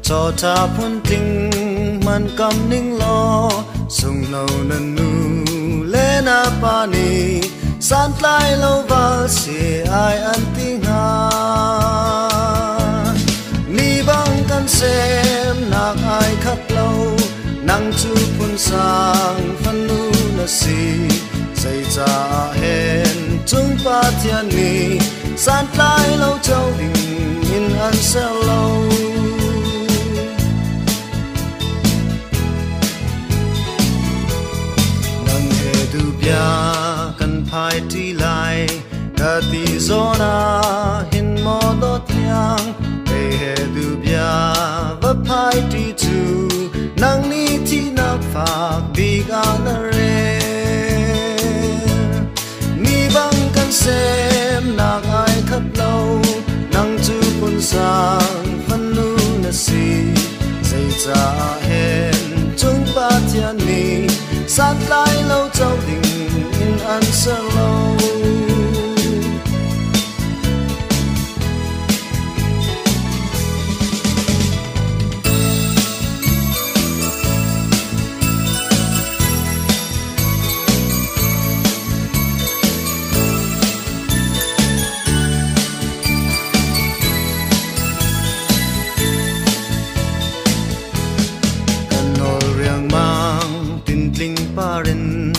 cho ta phun tình man cầm ninh lo sung nâu nần nu lên à pani san lai lâu vào si ai an tiếng ha mi bang kan xem nak ai khát lâu nang chu phun sang phân nu na si say cha hen chung pa thian ni san lai lâu châu đình in an sel lâu kan phai ti lai ka ti zona hin mo dot yang pe he du bia va phai ti tu nang ni ti na fa bi ga na re mi bang kan sem na ai khat lâu nang chu pun sang phan nu na si say cha hen chung pa thian ni san lai lâu châu đình an sơ lâu kanol riang mang tin tling parin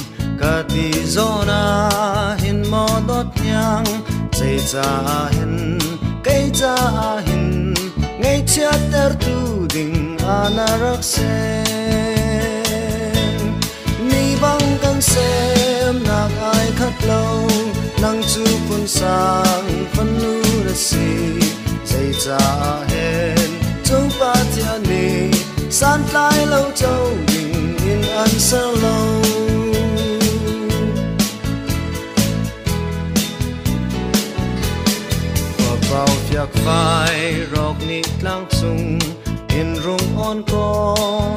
ti zona hin mo dot nhang say cha hin cây cha hin ngay chiat ter tu ding anarak sen mi bang kan sem nak ai khát lâu nang chu pun sang phan nu na si say cha hen chung pa thian ni san lai lâu châu ding in an sơ lâu bao phiạc phai rọc nít lang chung in rung on ko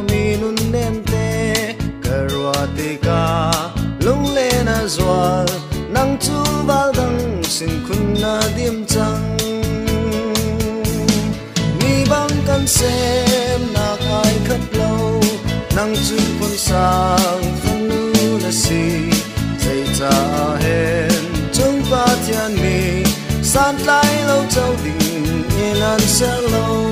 mi nun nem te karwa te ka lung le na zwal nang chu val dang sin khun na dim chang mi bang kan sem nak ai khat lâu nang chu pun sang phan nu na si say cha hen chung pa thian mi san lai lâu châu đình in an sẽ lâu